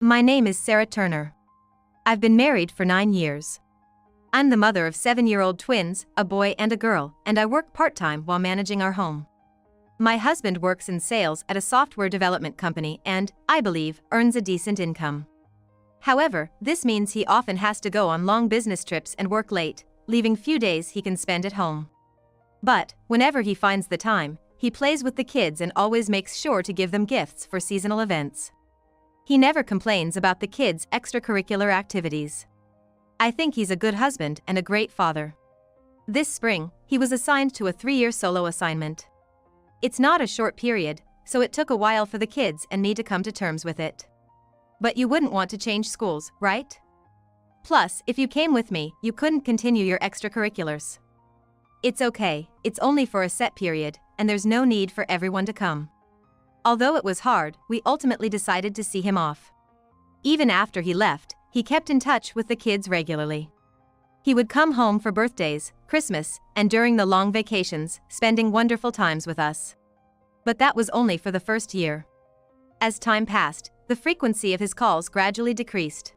My name is Sarah Turner. I've been married for 9 years. I'm the mother of 7-year-old twins, a boy and a girl, and I work part-time while managing our home. My husband works in sales at a software development company and, I believe, earns a decent income. However, this means he often has to go on long business trips and work late, leaving few days he can spend at home. But, whenever he finds the time, he plays with the kids and always makes sure to give them gifts for seasonal events. He never complains about the kids' extracurricular activities. I think he's a good husband and a great father. This spring, he was assigned to a 3-year solo assignment. It's not a short period, so it took a while for the kids and me to come to terms with it. But you wouldn't want to change schools, right? Plus, if you came with me, you couldn't continue your extracurriculars. It's okay, it's only for a set period, and there's no need for everyone to come. Although it was hard, we ultimately decided to see him off. Even after he left, he kept in touch with the kids regularly. He would come home for birthdays, Christmas, and during the long vacations, spending wonderful times with us. But that was only for the first year. As time passed, the frequency of his calls gradually decreased.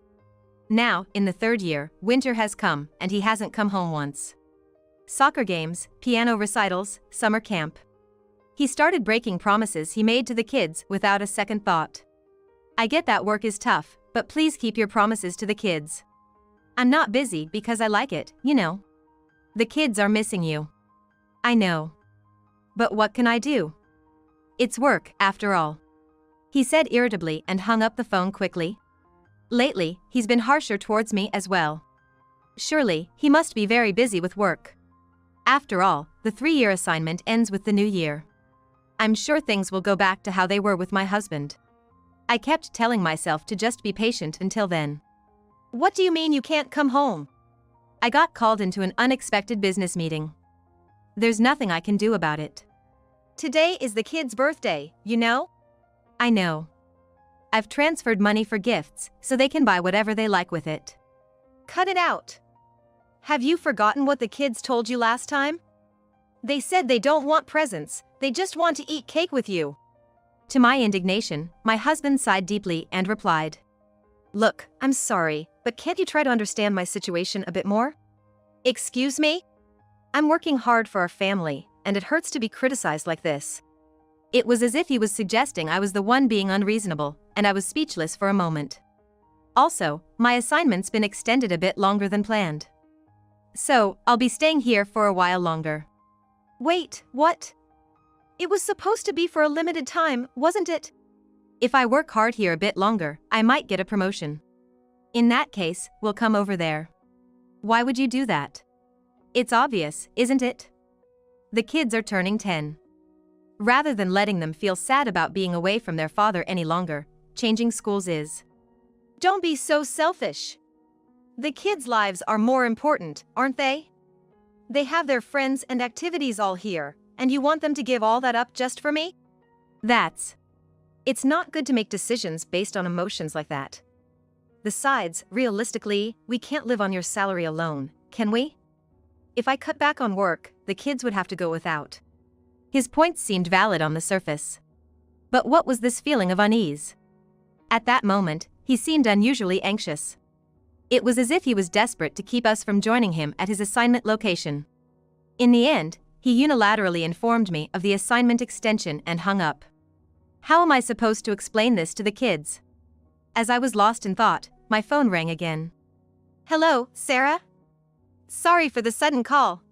Now, in the 3rd year, winter has come, and he hasn't come home once. Soccer games, piano recitals, summer camp. He started breaking promises he made to the kids without a second thought. I get that work is tough, but please keep your promises to the kids. I'm not busy because I like it, you know. The kids are missing you. I know. But what can I do? It's work, after all. He said irritably and hung up the phone quickly. Lately, he's been harsher towards me as well. Surely, he must be very busy with work. After all, the 3-year assignment ends with the new year. I'm sure things will go back to how they were with my husband. I kept telling myself to just be patient until then. What do you mean you can't come home? I got called into an unexpected business meeting. There's nothing I can do about it. Today is the kid's birthday, you know? I know. I've transferred money for gifts, so they can buy whatever they like with it. Cut it out. Have you forgotten what the kids told you last time? They said they don't want presents, they just want to eat cake with you. To my indignation, my husband sighed deeply and replied, "Look, I'm sorry, but can't you try to understand my situation a bit more? Excuse me? I'm working hard for our family, and it hurts to be criticized like this." It was as if he was suggesting I was the one being unreasonable, and I was speechless for a moment. Also, my assignment's been extended a bit longer than planned. So, I'll be staying here for a while longer. Wait, what? It was supposed to be for a limited time, wasn't it? If I work hard here a bit longer, I might get a promotion. In that case, we'll come over there. Why would you do that? It's obvious, isn't it? The kids are turning 10. Rather than letting them feel sad about being away from their father any longer, changing schools is. Don't be so selfish. The kids' lives are more important, aren't they? They have their friends and activities all here, and you want them to give all that up just for me? It's not good to make decisions based on emotions like that. Besides, realistically, we can't live on your salary alone, can we? If I cut back on work, the kids would have to go without. His points seemed valid on the surface. But what was this feeling of unease? At that moment, he seemed unusually anxious. It was as if he was desperate to keep us from joining him at his assignment location. In the end, he unilaterally informed me of the assignment extension and hung up. How am I supposed to explain this to the kids? As I was lost in thought, my phone rang again. Hello, Sarah? Sorry for the sudden call.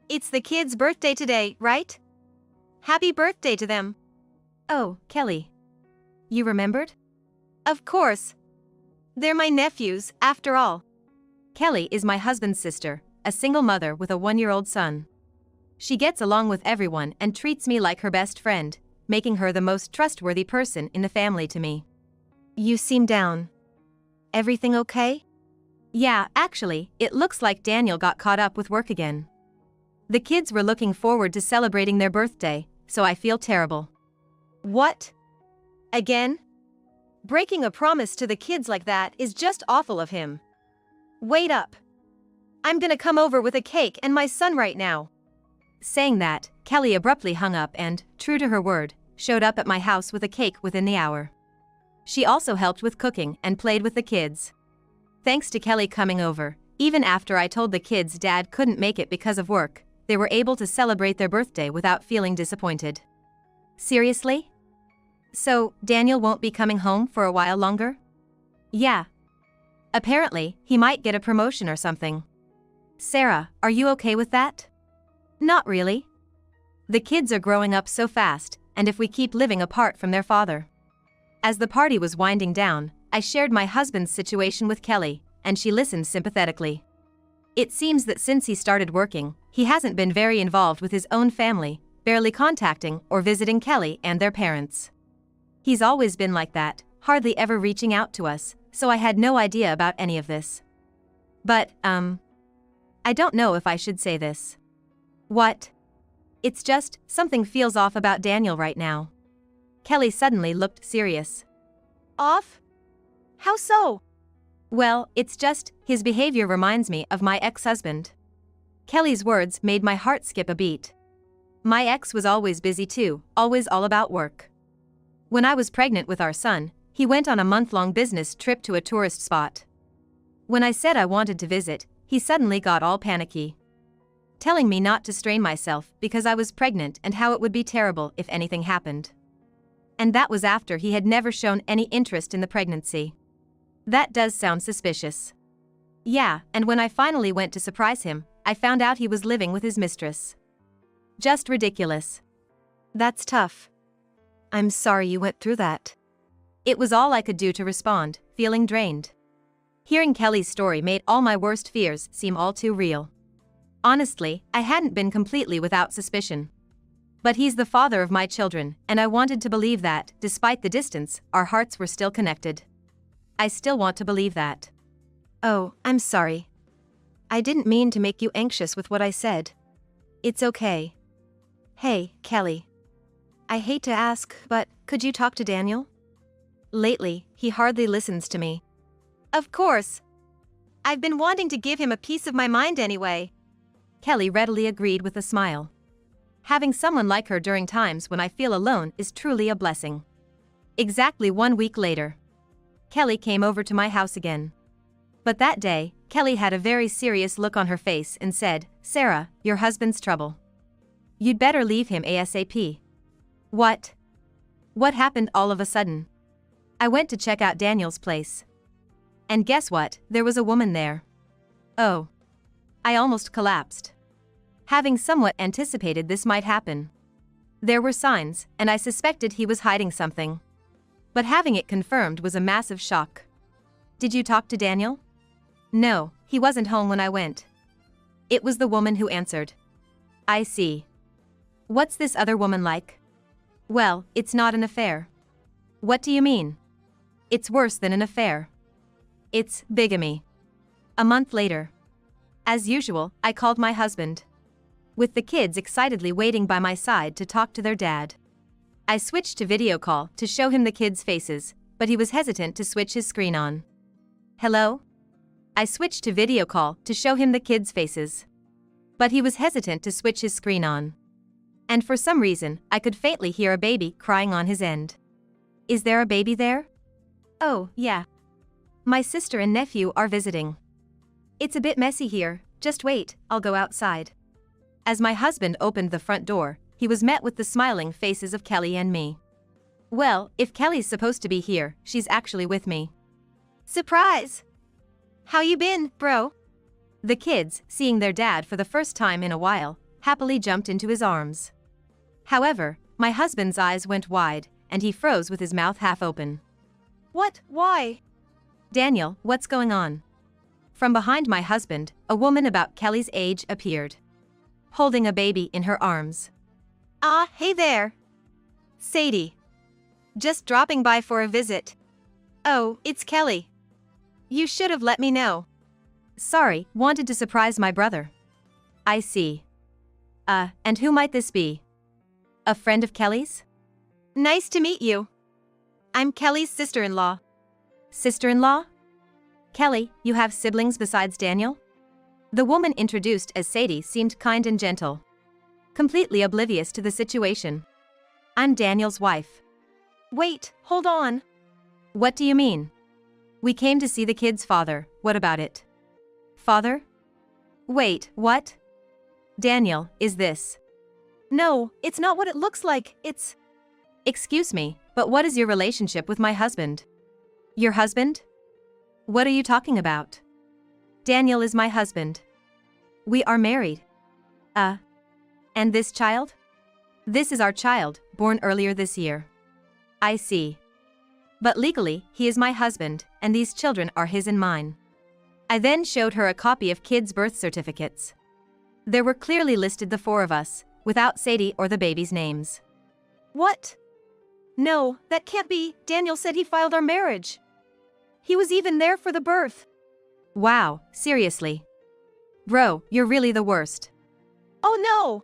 It's the kids' birthday today, right? Happy birthday to them. Oh, Kelly. You remembered? Of course. They're my nephews, after all. Kelly is my husband's sister, a single mother with a 1-year-old son. She gets along with everyone and treats me like her best friend, making her the most trustworthy person in the family to me. You seem down. Everything okay? Yeah, actually, it looks like Daniel got caught up with work again. The kids were looking forward to celebrating their birthday, so I feel terrible. What? Again? Breaking a promise to the kids like that is just awful of him. Wait up. I'm gonna come over with a cake and my son right now. Saying that, Kelly abruptly hung up and, true to her word, showed up at my house with a cake within the hour. She also helped with cooking and played with the kids. Thanks to Kelly coming over, even after I told the kids Dad couldn't make it because of work, they were able to celebrate their birthday without feeling disappointed. Seriously? So, Daniel won't be coming home for a while longer? Yeah. Apparently, he might get a promotion or something. Sarah, are you okay with that? Not really. The kids are growing up so fast, and if we keep living apart from their father. As the party was winding down, I shared my husband's situation with Kelly, and she listened sympathetically. It seems that since he started working, he hasn't been very involved with his own family, barely contacting or visiting Kelly and their parents. He's always been like that, hardly ever reaching out to us, so I had no idea about any of this. But, I don't know if I should say this. What? It's just, something feels off about Daniel right now. Kelly suddenly looked serious. Off? How so? Well, it's just, his behavior reminds me of my ex-husband. Kelly's words made my heart skip a beat. My ex was always busy too, always all about work. When I was pregnant with our son, he went on a month-long business trip to a tourist spot. When I said I wanted to visit, he suddenly got all panicky, telling me not to strain myself because I was pregnant and how it would be terrible if anything happened. And that was after he had never shown any interest in the pregnancy. That does sound suspicious. Yeah, and when I finally went to surprise him, I found out he was living with his mistress. Just ridiculous. That's tough. I'm sorry you went through that. It was all I could do to respond, feeling drained. Hearing Kelly's story made all my worst fears seem all too real. Honestly, I hadn't been completely without suspicion. But he's the father of my children, and I wanted to believe that, despite the distance, our hearts were still connected. I still want to believe that. Oh, I'm sorry. I didn't mean to make you anxious with what I said. It's okay. Hey, Kelly. I hate to ask, but could you talk to Daniel? Lately, he hardly listens to me. Of course. I've been wanting to give him a piece of my mind anyway. Kelly readily agreed with a smile. Having someone like her during times when I feel alone is truly a blessing. Exactly 1 week later, Kelly came over to my house again. But that day, Kelly had a very serious look on her face and said, "Sarah, your husband's trouble. You'd better leave him ASAP." What? What happened all of a sudden? I went to check out Daniel's place. And guess what, there was a woman there. Oh. I almost collapsed. Having somewhat anticipated this might happen. There were signs, and I suspected he was hiding something. But having it confirmed was a massive shock. Did you talk to Daniel? No, he wasn't home when I went. It was the woman who answered. I see. What's this other woman like? Well, it's not an affair. What do you mean? It's worse than an affair. It's bigamy. A month later. As usual, I called my husband, with the kids excitedly waiting by my side to talk to their dad. I switched to video call to show him the kids' faces, but he was hesitant to switch his screen on. Hello? I switched to video call to show him the kids' faces, but he was hesitant to switch his screen on. And for some reason, I could faintly hear a baby crying on his end. Is there a baby there? Oh, yeah. My sister and nephew are visiting. It's a bit messy here, just wait, I'll go outside. As my husband opened the front door, he was met with the smiling faces of Kelly and me. Well, if Kelly's supposed to be here, she's actually with me. Surprise! How you been, bro? The kids, seeing their dad for the first time in a while, happily jumped into his arms. However, my husband's eyes went wide, and he froze with his mouth half open. What? Why? Daniel, what's going on? From behind my husband, a woman about Kelly's age appeared, holding a baby in her arms. Ah, hey there. Sadie. Just dropping by for a visit. Oh, it's Kelly. You should have let me know. Sorry, wanted to surprise my brother. I see. And who might this be? A friend of Kelly's? Nice to meet you. I'm Kelly's sister-in-law. Sister-in-law? Kelly, you have siblings besides Daniel? The woman introduced as Sadie seemed kind and gentle, completely oblivious to the situation. I'm Daniel's wife. Wait, hold on. What do you mean? We came to see the kid's father, what about it? Father? Wait, what? Daniel, is this? No, it's not what it looks like, it's… Excuse me, but what is your relationship with my husband? Your husband? What are you talking about? Daniel is my husband. We are married. And this child? This is our child, born earlier this year. I see. But legally, he is my husband, and these children are his and mine. I then showed her a copy of kids' birth certificates. There were clearly listed the four of us, without Sadie or the baby's names. What? No, that can't be. Daniel said he filed our marriage. He was even there for the birth. Wow, seriously. Bro, you're really the worst. Oh no!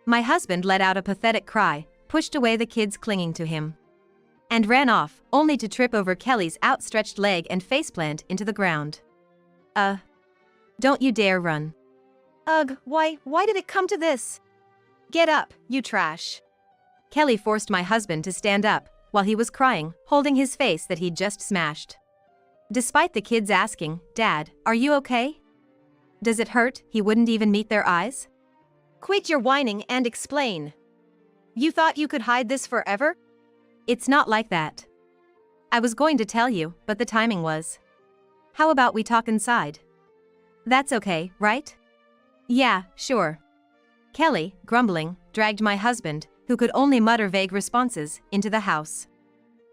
My husband let out a pathetic cry, pushed away the kids clinging to him, and ran off, only to trip over Kelly's outstretched leg and faceplant into the ground. Don't you dare run. Ugh, why did it come to this? Get up, you trash. Kelly forced my husband to stand up, while he was crying, holding his face that he'd just smashed. Despite the kids asking, Dad, are you okay? Does it hurt? He wouldn't even meet their eyes. Quit your whining and explain. You thought you could hide this forever? It's not like that. I was going to tell you, but the timing was. How about we talk inside? That's okay, right? Yeah, sure. Kelly, grumbling, dragged my husband, who could only mutter vague responses, into the house.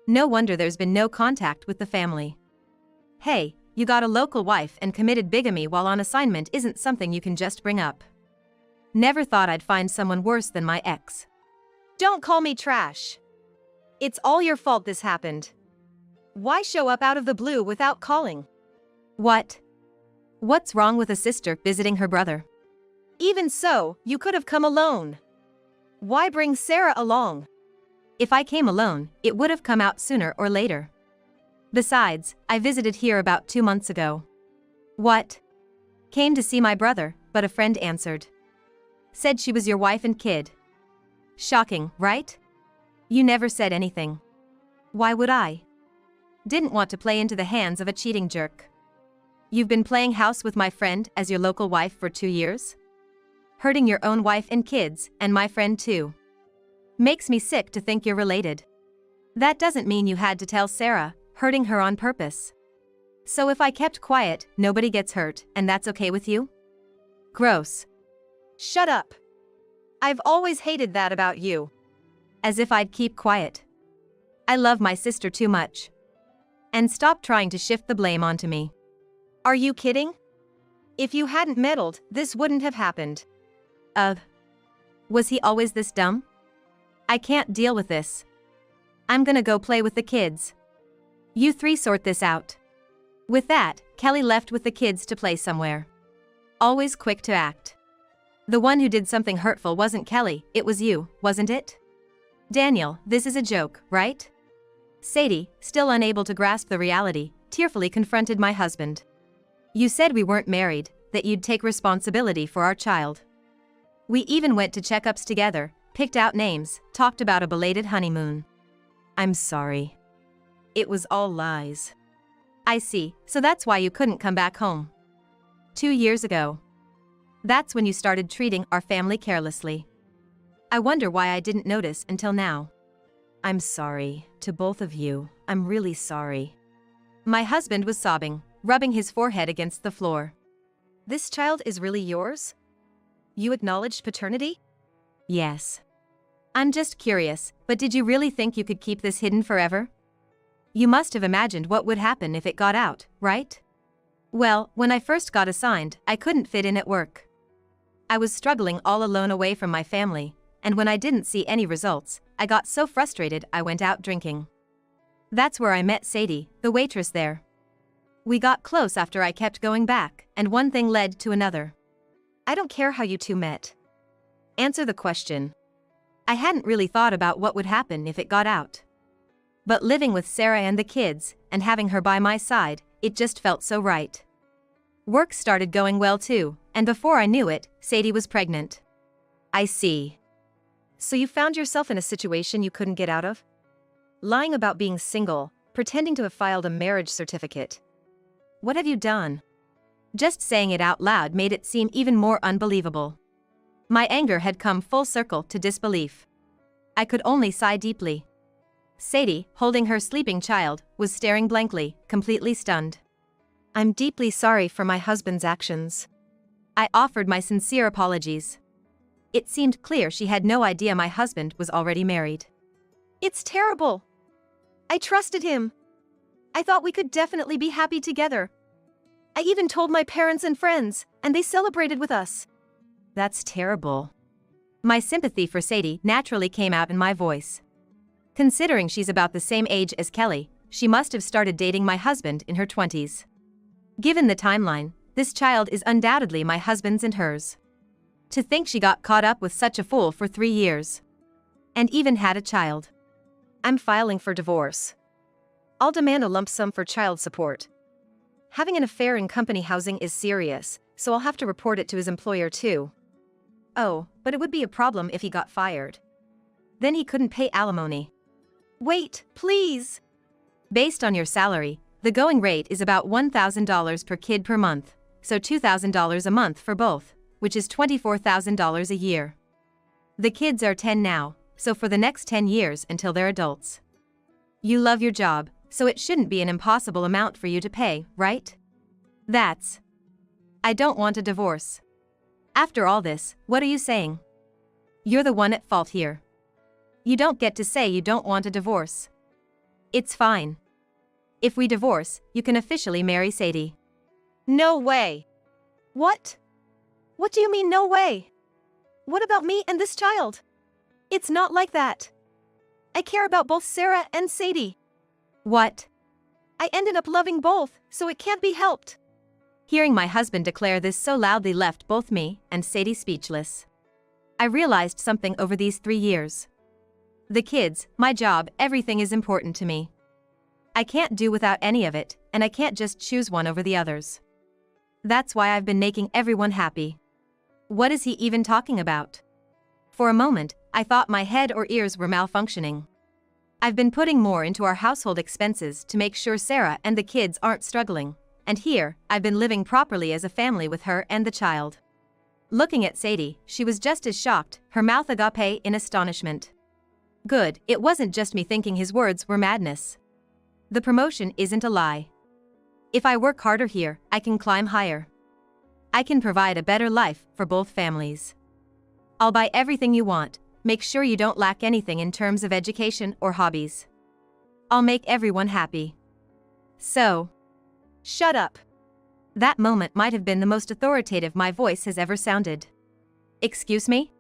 No wonder there's been no contact with the family. Hey, you got a local wife and committed bigamy while on assignment isn't something you can just bring up. Never thought I'd find someone worse than my ex. Don't call me trash. It's all your fault this happened. Why show up out of the blue without calling? What? What's wrong with a sister visiting her brother? Even so, you could have come alone. Why bring Sarah along? If I came alone, it would have come out sooner or later. Besides, I visited here about 2 months ago. What? Came to see my brother, but a friend answered. Said she was your wife and kid. Shocking, right? You never said anything. Why would I? Didn't want to play into the hands of a cheating jerk. You've been playing house with my friend as your local wife for 2 years? Hurting your own wife and kids, and my friend too. Makes me sick to think you're related. That doesn't mean you had to tell Sarah, hurting her on purpose. So if I kept quiet, nobody gets hurt, and that's okay with you? Gross. Shut up. I've always hated that about you. As if I'd keep quiet. I love my sister too much. And stop trying to shift the blame onto me. Are you kidding? If you hadn't meddled, this wouldn't have happened. Was he always this dumb? I can't deal with this. I'm gonna go play with the kids. You three sort this out. With that, Kelly left with the kids to play somewhere. Always quick to act. The one who did something hurtful wasn't Kelly, it was you, wasn't it? Daniel, this is a joke, right? Sadie, still unable to grasp the reality, tearfully confronted my husband. You said we weren't married, that you'd take responsibility for our child. We even went to checkups together, picked out names, talked about a belated honeymoon. I'm sorry. It was all lies. I see, so that's why you couldn't come back home. 2 years ago. That's when you started treating our family carelessly. I wonder why I didn't notice until now. I'm sorry, to both of you, I'm really sorry. My husband was sobbing, rubbing his forehead against the floor. This child is really yours? You acknowledged paternity? Yes. I'm just curious, but did you really think you could keep this hidden forever? You must have imagined what would happen if it got out, right? Well, when I first got assigned, I couldn't fit in at work. I was struggling all alone away from my family, and when I didn't see any results, I got so frustrated I went out drinking. That's where I met Sadie, the waitress there. We got close after I kept going back, and one thing led to another. I don't care how you two met. Answer the question. I hadn't really thought about what would happen if it got out. But living with Sarah and the kids, and having her by my side, it just felt so right. Work started going well too, and before I knew it, Sadie was pregnant. I see. So you found yourself in a situation you couldn't get out of? Lying about being single, pretending to have filed a marriage certificate. What have you done? Just saying it out loud made it seem even more unbelievable. My anger had come full circle to disbelief. I could only sigh deeply. Sadie, holding her sleeping child, was staring blankly, completely stunned. I'm deeply sorry for my husband's actions. I offered my sincere apologies. It seemed clear she had no idea my husband was already married. It's terrible. I trusted him. I thought we could definitely be happy together. I even told my parents and friends, and they celebrated with us. That's terrible. My sympathy for Sadie naturally came out in my voice. Considering she's about the same age as Kelly, she must have started dating my husband in her 20s. Given the timeline, this child is undoubtedly my husband's and hers. To think she got caught up with such a fool for 3 years. And even had a child. I'm filing for divorce. I'll demand a lump sum for child support. Having an affair in company housing is serious, so I'll have to report it to his employer too. Oh, but it would be a problem if he got fired. Then he couldn't pay alimony. Wait, please! Based on your salary, the going rate is about $1,000 per kid per month, so $2,000 a month for both, which is $24,000 a year. The kids are 10 now, so for the next 10 years until they're adults. You love your job, so it shouldn't be an impossible amount for you to pay, right? I don't want a divorce. After all this, what are you saying? You're the one at fault here. You don't get to say you don't want a divorce. It's fine. If we divorce, you can officially marry Sadie. No way. What? What do you mean no way? What about me and this child? It's not like that. I care about both Sarah and Sadie. What? I ended up loving both, so it can't be helped. Hearing my husband declare this so loudly left both me and Sadie speechless. I realized something over these 3 years. The kids, my job, everything is important to me. I can't do without any of it, and I can't just choose one over the others. That's why I've been making everyone happy. What is he even talking about? For a moment, I thought my head or ears were malfunctioning. I've been putting more into our household expenses to make sure Sarah and the kids aren't struggling, and here, I've been living properly as a family with her and the child. Looking at Sadie, she was just as shocked, her mouth agape in astonishment. Good, it wasn't just me thinking his words were madness. The promotion isn't a lie. If I work harder here, I can climb higher. I can provide a better life for both families. I'll buy everything you want, make sure you don't lack anything in terms of education or hobbies. I'll make everyone happy. So, shut up. That moment might have been the most authoritative my voice has ever sounded. Excuse me?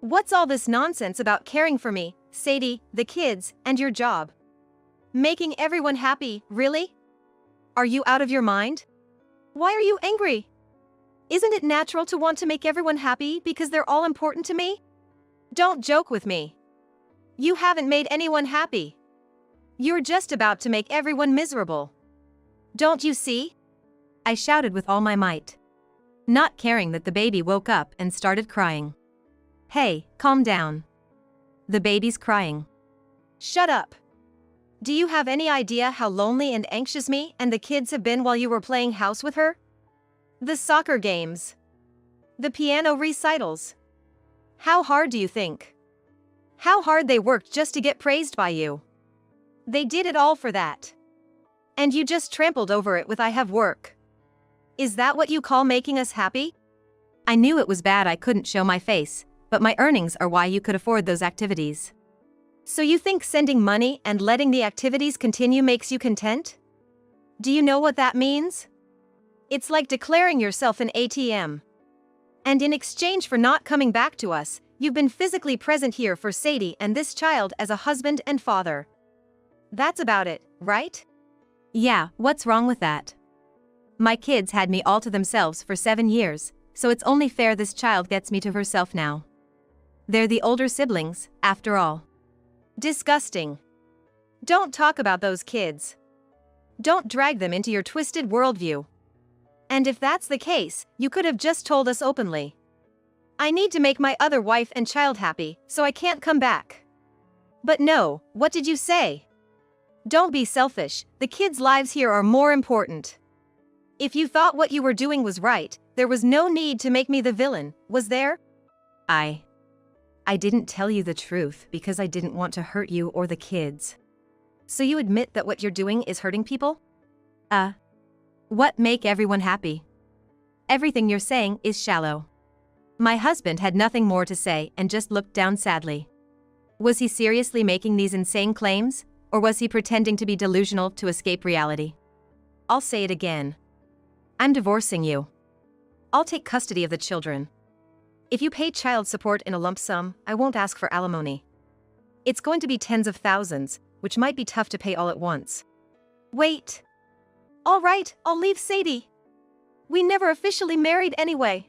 What's all this nonsense about caring for me, Sadie, the kids, and your job? Making everyone happy, really? Are you out of your mind? Why are you angry? Isn't it natural to want to make everyone happy because they're all important to me? Don't joke with me. You haven't made anyone happy. You're just about to make everyone miserable. Don't you see? I shouted with all my might. Not caring that the baby woke up and started crying. Hey, calm down. The baby's crying. Shut up. Do you have any idea how lonely and anxious me and the kids have been while you were playing house with her? The soccer games. The piano recitals. How hard do you think? How hard they worked just to get praised by you. They did it all for that. And you just trampled over it with I have work. Is that what you call making us happy? I knew it was bad I couldn't show my face, but my earnings are why you could afford those activities. So you think sending money and letting the activities continue makes you content? Do you know what that means? It's like declaring yourself an ATM. And in exchange for not coming back to us, you've been physically present here for Sadie and this child as a husband and father. That's about it, right? Yeah, what's wrong with that? My kids had me all to themselves for 7 years, so it's only fair this child gets me to herself now. They're the older siblings, after all. Disgusting. Don't talk about those kids. Don't drag them into your twisted worldview. And if that's the case, you could have just told us openly. I need to make my other wife and child happy, so I can't come back. But no, what did you say? Don't be selfish, the kids' lives here are more important. If you thought what you were doing was right, there was no need to make me the villain, was there? I didn't tell you the truth because I didn't want to hurt you or the kids. So you admit that what you're doing is hurting people? What make everyone happy? Everything you're saying is shallow. My husband had nothing more to say and just looked down sadly. Was he seriously making these insane claims, or was he pretending to be delusional to escape reality? I'll say it again. I'm divorcing you. I'll take custody of the children. If you pay child support in a lump sum, I won't ask for alimony. It's going to be tens of thousands, which might be tough to pay all at once. Wait. All right, I'll leave Sadie. We never officially married anyway.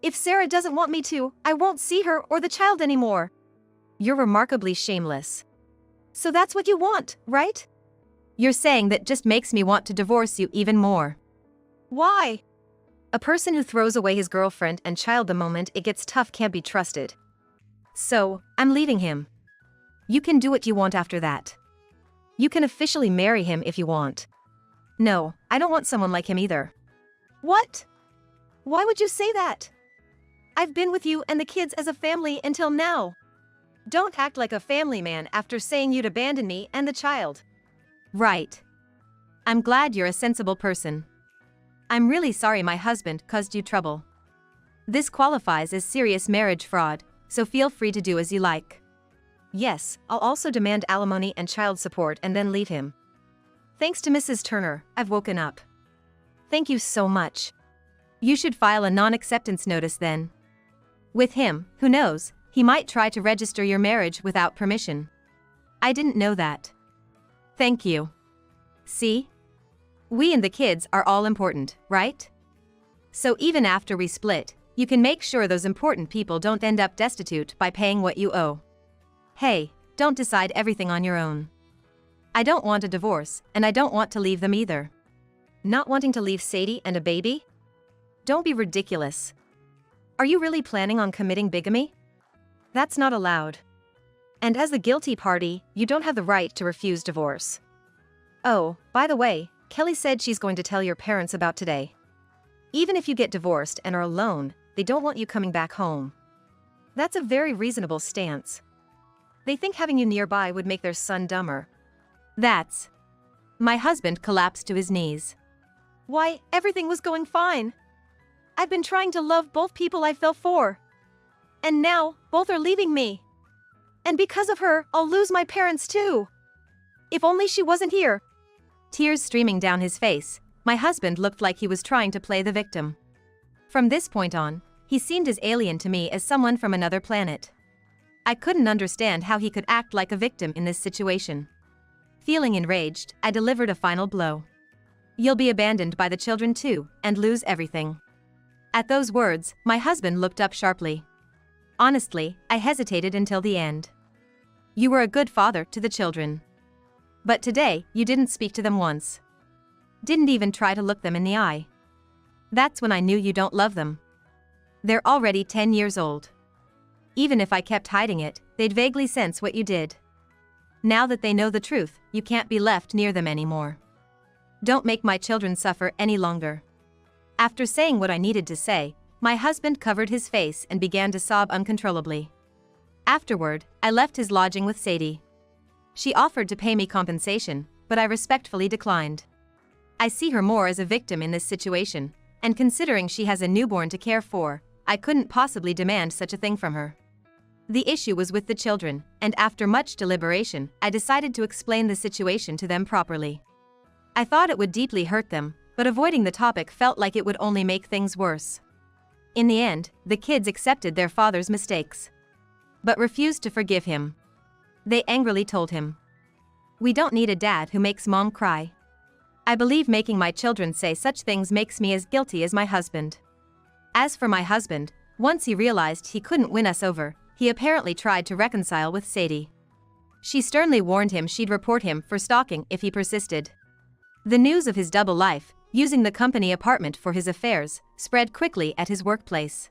If Sarah doesn't want me to, I won't see her or the child anymore. You're remarkably shameless. So that's what you want, right? You're saying that just makes me want to divorce you even more. Why? A person who throws away his girlfriend and child the moment it gets tough can't be trusted. So, I'm leaving him. You can do what you want after that. You can officially marry him if you want. No, I don't want someone like him either. What? Why would you say that? I've been with you and the kids as a family until now. Don't act like a family man after saying you'd abandon me and the child. Right. I'm glad you're a sensible person. I'm really sorry my husband caused you trouble. This qualifies as serious marriage fraud, so feel free to do as you like. Yes, I'll also demand alimony and child support and then leave him. Thanks to Mrs. Turner, I've woken up. Thank you so much. You should file a non-acceptance notice then. With him, who knows, he might try to register your marriage without permission. I didn't know that. Thank you. See? We and the kids are all important, right? So even after we split, you can make sure those important people don't end up destitute by paying what you owe. Hey, don't decide everything on your own. I don't want a divorce, and I don't want to leave them either. Not wanting to leave Sadie and a baby? Don't be ridiculous. Are you really planning on committing bigamy? That's not allowed. And as the guilty party, you don't have the right to refuse divorce. Oh, by the way, Kelly said she's going to tell your parents about today. Even if you get divorced and are alone, they don't want you coming back home. That's a very reasonable stance. They think having you nearby would make their son dumber. My husband collapsed to his knees. Why, everything was going fine. I've been trying to love both people I fell for. And now, both are leaving me. And because of her, I'll lose my parents too. If only she wasn't here. Tears streaming down his face, my husband looked like he was trying to play the victim. From this point on, he seemed as alien to me as someone from another planet. I couldn't understand how he could act like a victim in this situation. Feeling enraged, I delivered a final blow. You'll be abandoned by the children too, and lose everything. At those words, my husband looked up sharply. Honestly, I hesitated until the end. You were a good father to the children. But today, you didn't speak to them once. Didn't even try to look them in the eye. That's when I knew you don't love them. They're already 10 years old. Even if I kept hiding it, they'd vaguely sense what you did. Now that they know the truth, you can't be left near them anymore. Don't make my children suffer any longer. After saying what I needed to say, my husband covered his face and began to sob uncontrollably. Afterward, I left his lodging with Sadie. She offered to pay me compensation, but I respectfully declined. I see her more as a victim in this situation, and considering she has a newborn to care for, I couldn't possibly demand such a thing from her. The issue was with the children, and after much deliberation, I decided to explain the situation to them properly. I thought it would deeply hurt them, but avoiding the topic felt like it would only make things worse. In the end, the kids accepted their father's mistakes, but refused to forgive him. They angrily told him, "We don't need a dad who makes mom cry." I believe making my children say such things makes me as guilty as my husband. As for my husband, once he realized he couldn't win us over, he apparently tried to reconcile with Sadie. She sternly warned him she'd report him for stalking if he persisted. The news of his double life, using the company apartment for his affairs, spread quickly at his workplace.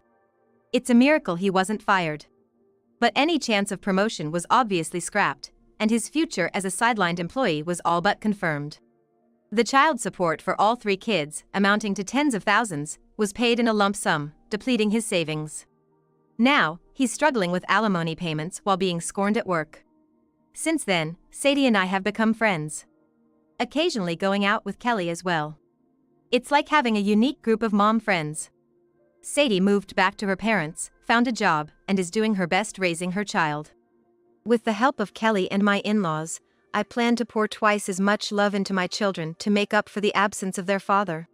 It's a miracle he wasn't fired. But any chance of promotion was obviously scrapped, and his future as a sidelined employee was all but confirmed. The child support for all 3 kids, amounting to tens of thousands, was paid in a lump sum, depleting his savings. Now, he's struggling with alimony payments while being scorned at work. Since then, Sadie and I have become friends. Occasionally going out with Kelly as well. It's like having a unique group of mom friends. Sadie moved back to her parents, found a job, and is doing her best raising her child. With the help of Kelly and my in-laws, I plan to pour twice as much love into my children to make up for the absence of their father.